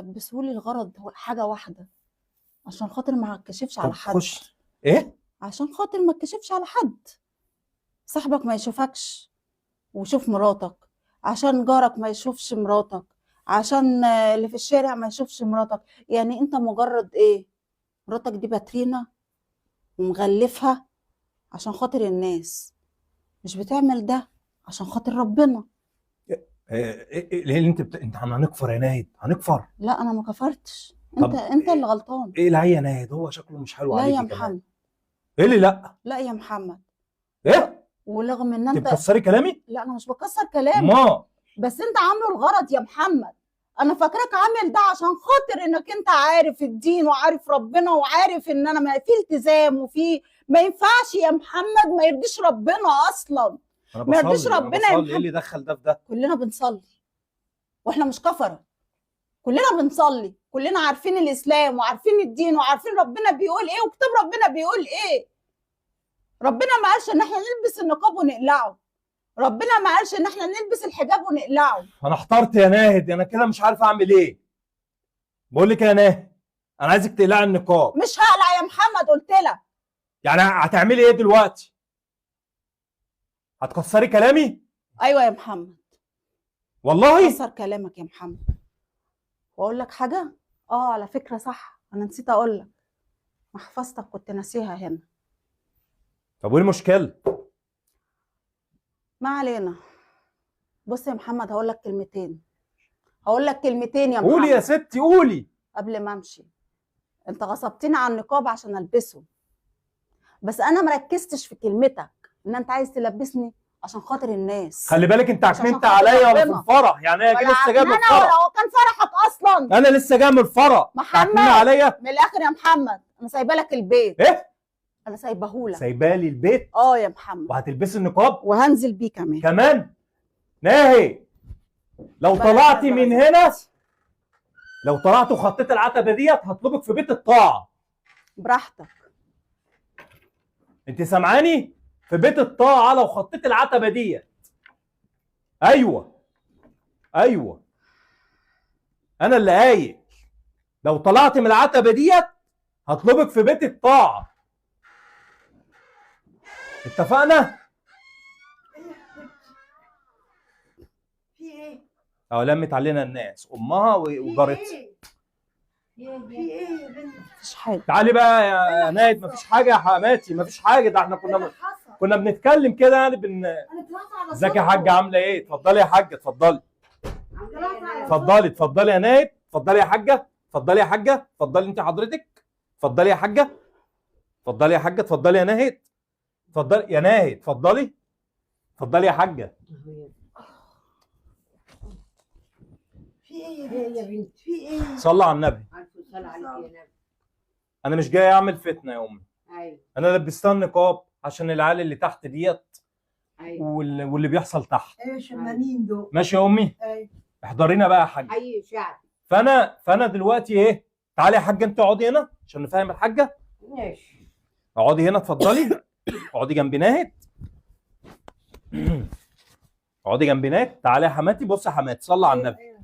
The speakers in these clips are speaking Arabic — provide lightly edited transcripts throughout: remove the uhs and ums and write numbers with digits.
لبسهولي الغرض هو حاجه واحده، عشان خاطر ما اتكشفش على طب حد. خش. ايه؟ عشان خاطر ما اتكشفش على حد، صاحبك ما يشوفكش ويشوف مراتك، عشان جارك ما يشوفش مراتك، عشان اللي في الشارع ما يشوفش مراتك. يعني انت مجرد ايه؟ مراتك دي باترينا ومغلفها عشان خاطر الناس، مش بتعمل ده عشان خاطر ربنا. ليه انت هنكفر يا ناهد؟ هنكفر؟ لا انا ما كفرتش، طب انت اللي غلطان. ايه العيا يا ناهد؟ هو شكله مش حلو لا يا عليكي كمان. محمد، ايه اللي لا؟ لا يا محمد. ايه؟ ورغم ان انت انت، بتكسري كلامي؟ لا انا مش بكسر كلامك، ما بس انت عامله الغرض يا محمد. انا فاكراك عامل ده عشان خاطر انك انت عارف الدين وعارف ربنا وعارف ان انا في التزام وفي، ما ينفعش يا محمد، ما يرضيش ربنا اصلا. انا ما يرضيش بصلي، انا ربنا يا بصلي. ايه اللي محمد. دخل ده في ده؟ كلنا بنصلي واحنا مش كفره، كلنا بنصلي، كلنا عارفين الاسلام وعارفين الدين وعارفين ربنا بيقول ايه وكتاب ربنا بيقول ايه. ربنا ما قالش ان احنا نلبس النقاب ونقلعه، ربنا ما قالش ان احنا نلبس الحجاب ونقلعه. انا احترت يا ناهد، انا كده مش عارف اعمل ايه. بقول لك يا ناهد، انا عايزك تقلعي النقاب. مش هقلع يا محمد قلت لك. يعني هتعملي ايه دلوقتي؟ هتكسري كلامي؟ ايوه يا محمد، والله كسر كلامك يا محمد. واقول لك حاجه، على فكره صح، انا نسيت اقول لك، محفظتك كنت ناسيها هنا. طب وايه المشكله؟ ما علينا. بص يا محمد، هقول لك كلمتين يا محمد. قولي يا ستي قولي. قبل ما امشي، انت غصبتني على النقاب عشان البسه، بس انا مركزتش في كلمتك ان انت عايز تلبسني عشان خاطر الناس. خلي بالك انت عشان عكننت خاطر عليا وانا في ربنا. الفرح، يعني انا لسه جاي من انا الفرح. ولا هو كان فرحك اصلا؟ انا لسه جاي من الفرح، محمد تعكنني عليا؟ من الاخر يا محمد، انا سايبه لك البيت. ايه؟ انا سايبهولك. سايبالي البيت؟ يا محمد. وهتلبسي النقاب؟ وهنزل بيه كمان ناهي. لو طلعتي من هنا، لو طلعت وخطيت العتبه ديت هطلبك في بيت الطاعه. براحتك. انت سامعاني؟ في بيت الطاعه لو خطيت العتبه ديت. ايوه انا اللي قايل. لو طلعت من العتبه ديت هطلبك في بيت الطاعه. اتفقنا؟ في ايه؟ لمت علينا الناس، امها وجارتها. في ايه يا بنت؟ مفيش حاجه. تعالي بقى يا نايد. مفيش حاجه يا حماتي، مفيش حاجه. ده احنا كنا بنتكلم كده يعني ازيك يا حاجه، عامله ايه؟ اتفضلي يا حاجه، اتفضلي يا نايد. اتفضلي يا حاجه، اتفضلي انت حضرتك. اتفضلي يا حاجه، اتفضلي يا ناهد، اتفضلي يا ناهد، اتفضلي يا حاجه. في ايه يا بنت؟ في ايه؟ صلى على النبي. صلى عليك يا نبي. انا مش جاي اعمل فتنه يا امي. ايوه انا لبستها النقاب عشان العيال اللي تحت ديت. ايوه واللي بيحصل تحت. ايوه شمامين دول. ماشي يا امي؟ ايوه. احضرينا بقى يا حاجه. حي شعب. فانا دلوقتي ايه؟ تعالي يا حاجه انت اقعدي هنا عشان نفهم الحاجه. ماشي. اقعدي هنا اتفضلي. اقعدي جنب ناهد. اقعدي جنب ناهد. تعالي يا حماتي. بصي يا حماتي، صلي على النبي.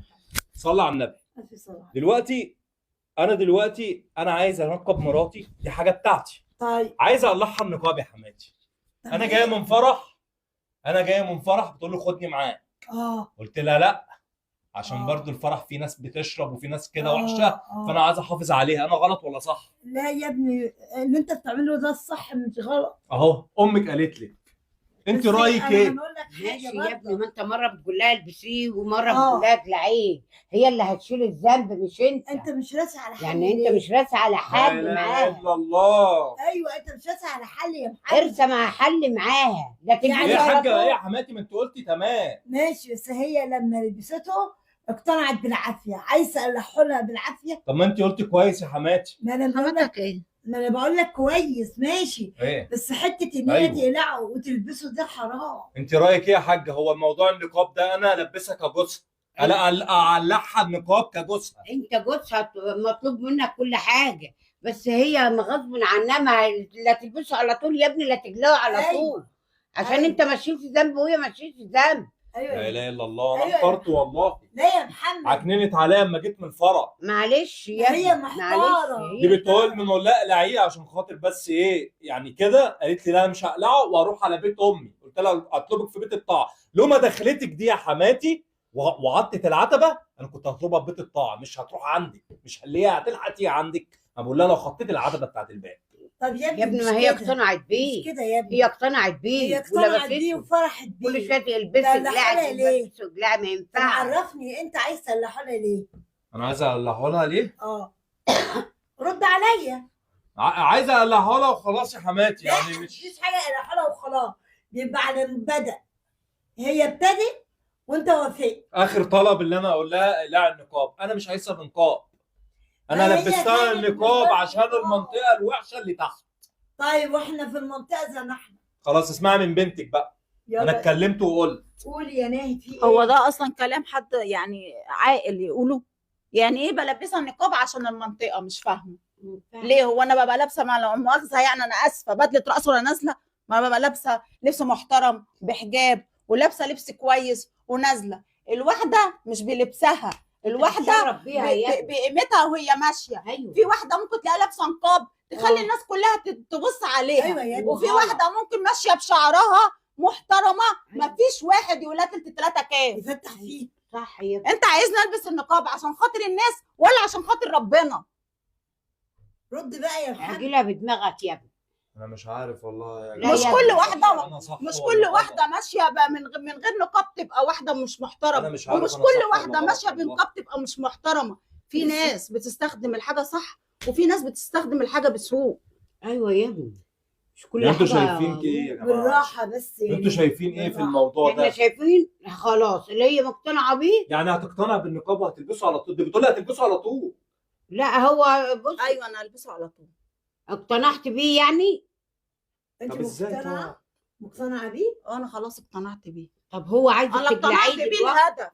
صلي على النبي. دلوقتي انا عايز انقب مراتي، دي حاجه بتاعتي. طيب عايز اقلعها النقاب يا حماتي. انا جايه من فرح بتقول لي خدني معاك. قلت لها لا، عشان برضو الفرح في ناس بتشرب وفي ناس كده وحشه، فانا عايز احافظ عليها. انا غلط ولا صح؟ لا يا ابني، اللي انت بتعمله ده الصح مش غلط. اهو امك قالت لك. انت رايك ايه؟ انا بقول لك ماشي حاجه يا ابني، ما انت مره بتقول لها البسيه ومره آه. بتقول لها اقلعيه. هي اللي هتشيل الذنب مش انت. انت مش راسي على حل. يعني انت مش راسي على حل لا معاها. اله الا الله. ايوه انت مش راسي على حل يا محمد. ارسى مع حل معاها، لكن يعني ايه هي يا على حاجه؟ طول. ايه يا حماتي؟ ما انت قلتي تمام. ماشي، بس هي لما لبسته اقتنعت بالعافيه، عايزه اقلعه لها بالعافيه. طب ما انت قلتي كويس يا حماتي. ما انا بقول لك ايه؟ ما انا بقول لك كويس ماشي، ايه؟ بس حته ان هي أيوة. تقلعه وتلبسه ده حرام. انت رايك ايه يا حاجه؟ هو موضوع النقاب ده انا البسها كجوزها؟ اقلعها النقاب كجوزها؟ انت جوزها مطلوب منك كل حاجه، بس هي غصب عنها ما لا تلبسه على طول يا ابني، لا تجلاه على أيوة. طول، عشان أيوة. انت ماشيين في ذنب وهي ماشيه في ذنب. ايوه لا اله الا الله، انا أيوة. اخترت والله. لا يا محمد، عكننت عليا اما جيت من الفرح. معلش يا هي ابني، محتارة. معلش دي هي بتقول من ولا اقلعيه عشان خاطر بس ايه يعني كده. قالت لي لا مش هقلعه واروح على بيت امي. قلت لها اطلبك في بيت الطاعه. لو ما دخلتك دي يا حماتي وعطت العتبه انا كنت هطلبها في بيت الطاعه، مش هتروح عندك، مش هخليها هتلحق تيجي عندك. انا بقول لها لو خطيت العتبه بتاعت الباب. طب يا ابني يا ابني مش ما هي كده. اقتنعت مش بيه، كده يا ابني، هي اقتنعت بيه هي اقتنعت بيه ولبسته. وفرحت بيه. كل شويه تلبسي تقلعها قلعي ليه؟ تلبسي قلعي، ما طب ينفعش. عرفني انت عايز تقلعها ليه؟ انا عايز اقلعها لها ليه؟ اه رد عليا. عايز اقلعها لها وخلاص يا حماتي، لا يعني مفيش حاجه اقلعها لها وخلاص، بيبقى على البدء. هي ابتدت وانت وافقت. اخر طلب اللي انا اقول لها اقلعي النقاب. انا مش عايزها بنقاب، انا ما هي لبستها كانت النقاب من عشان غير المنطقه الوحشه اللي تحت. طيب واحنا في المنطقه زي ما احنا. خلاص اسمعي من بنتك بقى. انا يلا اتكلمت وقلت. قولي يا ناهي في ايه؟ هو ده اصلا كلام حد يعني عاقل يقوله؟ يعني ايه بلبسها النقاب عشان المنطقه؟ مش فاهمه ليه. هو انا ببقى لابسه مع لا مؤاخذه يعني، انا اسفه، بدله رقص ولا نازله؟ ما ببقى لابسه لبس محترم بحجاب ولابسه لبس كويس ونازله. الواحده مش بلبسها، الواحده تتشرف بيها يا ابني. بقيمتها وهي ماشيه. ايوه في واحده ممكن تلاقيها لابسه نقاب تخلي آه. الناس كلها تبص عليها. ايوه يا ابني. وفي واحده ممكن ماشيه بشعرها محترمه، مفيش واحد يقول لها تلت تلاته كام. يفتح فيه. صح يا ابني. انت عايزني البس النقاب عشان خاطر الناس ولا عشان خاطر ربنا؟ رد بقى يا محمد. اعجلها بدماغك يا ابني. انا مش عارف والله يا لا مش يا كل ابني. واحده أنا صح مش ولا كل غلط؟ واحده ماشيه بقى من غير نقاب تبقى واحده مش أنا محترمه، مش عارف ومش أنا كل صح ولا واحده غلط ماشيه والله. بنقاب تبقى مش محترمه. في ناس بتستخدم الحاجه صح وفي ناس بتستخدم الحاجه بسوء. ايوه يا ابني، مش كل انتوا حاجه. شايفين ايه يا جماعه؟ بالراحه بس يعني. انتوا شايفين ايه في بالراحة. الموضوع احنا ده؟ شايفين خلاص اللي هي مقتنعه بيه. يعني هتقتنع بالنقاب وهتلبسه على طول؟ دي بتقول لي هتلبسه على طول. لا هو بص، ايوه انا البسه على طول. اقتنعت بيه يعني. انت طب ازاي مقتنعه؟ مقتنعه بيه؟ انا خلاص اقتنعت بيه. طب هو عايز انا اقتنعت تقلعيه بيه دلوقتي. الهدف.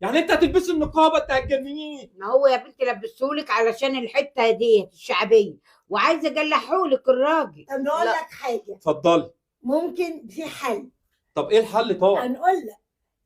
يعني انت هتلبسي النقاب؟ انت هتجننيني. ما هو يا بنتي لبسهولك علشان الحته ديت الشعبيه، وعايزه اجلحهولك الراجل. طب نقول لا. لك حاجه، اتفضلي. ممكن في حل. طب ايه الحل طبعا؟ هنقول لك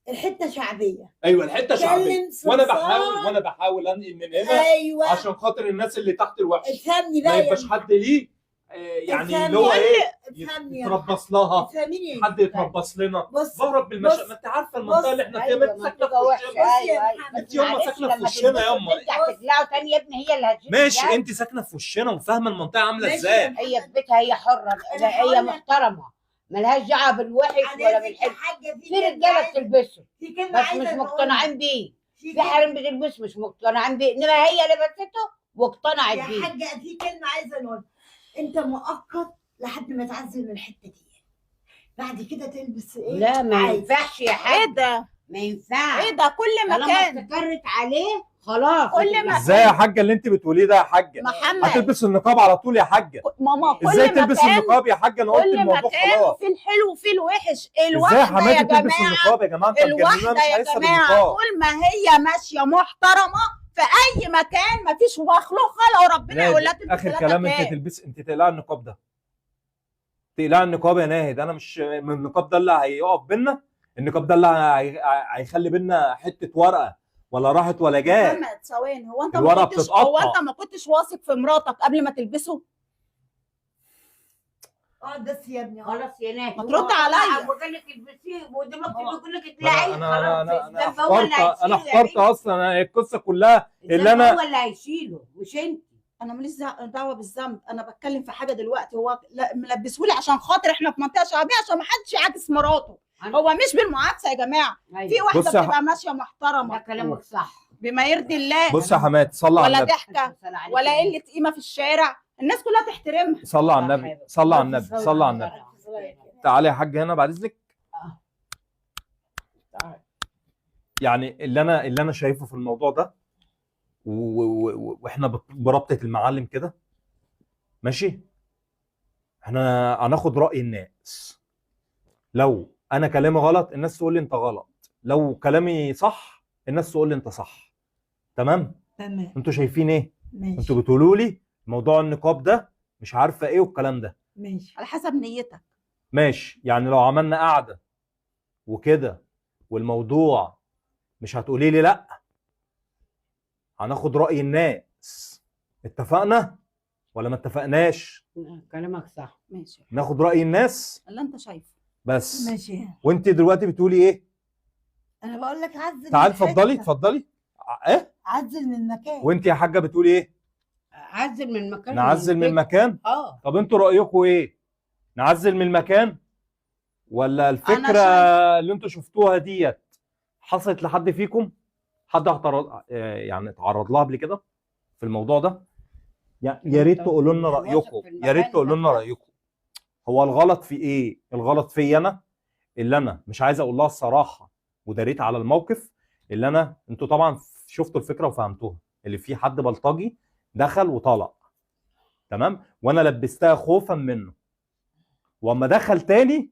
الحته شعبيه. ايوه الحته شعبيه، كلم وانا صنصار. بحاول انقل من هنا ايوه عشان خاطر الناس اللي تحت الوحش افهمني ما بقى يا يبقاش حد ليه يعني افهمني. اللي هو ايه افهمني يا يتربص لها، افهمني. حد يتربص لنا. بص بهرب بالمشي. بص. ما انت عارفه المنطقه اللي احنا فيها، ما انت ساكنه في وحشه. وشنا. بص يا ايوه محمد. انت يوم ما معلش ساكنه في لما وشنا تلبسه ياما. وترجع تقلعه تاني يا ابني، هي اللي هتجيب ماشي الجد. انت ساكنه في وشنا وفاهمه المنطقه عامله ماشي ازاي. يا محمد. هي في بيتها، هي حره، أنا هقول هي لك. محترمه، ملهاش دعوه بالوحش ولا هنزل بالحلو. حاجه في رجاله بتلبسه في كلمه بس عايزه مش أقولها. مقتنعين بيه، في في حريم بتلبسه مش مقتنعين بيه، انما هي لبسته واقتنعت يا بيه. حاجه في كلمه عايزه نقولها. انت مؤقت لحد ما تعزل من الحته دي، بعد كده تلبس ايه؟ لا ما عايز. ينفعش يا ايه حاج، ده؟ ما ينفعش. ايه ده؟ كل طالما مكان. استقرت عليه خلاص. كل ما- ازاي يا حاجه اللي انت بتقوليه ده يا حاجه؟ محمد هتلبس النقاب على طول يا حاجه؟ ماما كل ازاي تلبس مكان النقاب يا حاجه؟ انا قلت كل الموضوع مكان خلاص. وفي الحلو وفي الوحش. ازاي يا الواحده يا حماتي تلبس جماعه، النقاب يا جماعه؟ انت مجننه. الواحده مش يا عايزها جماعه بالنقاب. طول ما هي ماشيه محترمه في اي مكان مفيش مخلوق خلقه ربنا يقول لها اخر كلام، انت تلبس، انت تقلعي النقاب ده، تقلعي النقاب يا ناهد. انا مش من النقاب ده اللي هيقف بينا، النقاب ده اللي هيخلي بينا حته ورقه ولا راحت ولا جات. محمد ثواني، هو انت الورقة ما كنتش بتتقطع. ما كنتش واثق في مراتك قبل ما تلبسه؟ اقعد بس يا ابني خلاص يا ناس، ما ترد عليا. وقال لك البسيه ودلوقتي بيقول لك انا اطلعي انا خلاص. هو اللي احترت، انا هيشيله يا احترت اصلا القصه كلها بنتي. اللي انا هو اللي هيشيله مش انت. انا ماليش دعوه بالذنب، انا بتكلم في حاجه دلوقتي. هو ملبسهولي عشان خاطر احنا في منطقه شعبيه عشان ما حدش يعاكس مراته. هو مش بالمعاكسه يا جماعه. في واحده بص يا بتبقى ماشيه ده محترمه كلامك صح. بما يرضي الله، بص يا حماتي صلى على ولا النبي، ضحكه ولا قله قيمه في الشارع، الناس كلها تحترمها. صلى على النبي، صلى على النبي، صلى على النبي. تعالي يا حاج هنا بعد اذنك. يعني اللي انا شايفه في الموضوع ده واحنا بربطه المعلم كده ماشي، احنا هناخد راي الناس. لو انا كلامي غلط الناس تقول لي انت غلط، لو كلامي صح الناس تقول لي انت صح. تمام؟ تمام انتوا شايفين ايه؟ ماشي انتوا بتقولوا لي موضوع النقاب ده مش عارفه ايه والكلام ده. ماشي على حسب نيتك. ماشي، يعني لو عملنا قعده وكده والموضوع مش هتقولي لي لا، هناخد رأي الناس. اتفقنا ولا ما اتفقناش؟ كلامك صح. ماشي ناخد رأي الناس اللي انت شايفه. بس. ماشي. وانت دلوقتي بتقولي ايه؟ انا بقول لك عزل تعال من الحتة. اتفضلي اتفضلي. ايه؟ عزل من المكان. وانت يا حاجه بتقولي ايه؟ عزل من المكان. نعزل من المكان؟ طب انتوا رأيكم ايه؟ نعزل من المكان ولا الفكره اللي انتوا شفتوها ديت حصلت لحد فيكم؟ حد يعني اتعرض لها قبل كده في الموضوع ده؟ يا ريت تقولوا لنا رايكم، يا ريت تقولوا لنا رايكم. هو الغلط في ايه؟ الغلط في انا اللي انا مش عايز اقول لها الصراحه وداريت على الموقف اللي انا. انتوا طبعا شفتوا الفكره وفهمتوها، اللي فيه حد بلطجي دخل وطلع، تمام، وانا لبستها خوفا منه. واما دخل تاني،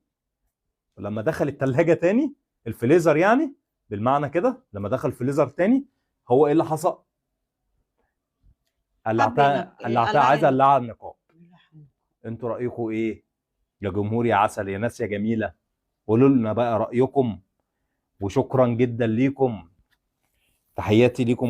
لما دخل الثلاجه تاني، الفريزر يعني بالمعنى كده، لما دخل الفريزر تاني، هو ايه اللي حصل؟ قلعتها عايزه اقلعها النقاب. انتوا رايكم ايه يا جمهور يا عسل يا ناس يا جميله؟ قولوا لنا بقى رايكم، وشكرا جدا ليكم، تحياتي ليكم.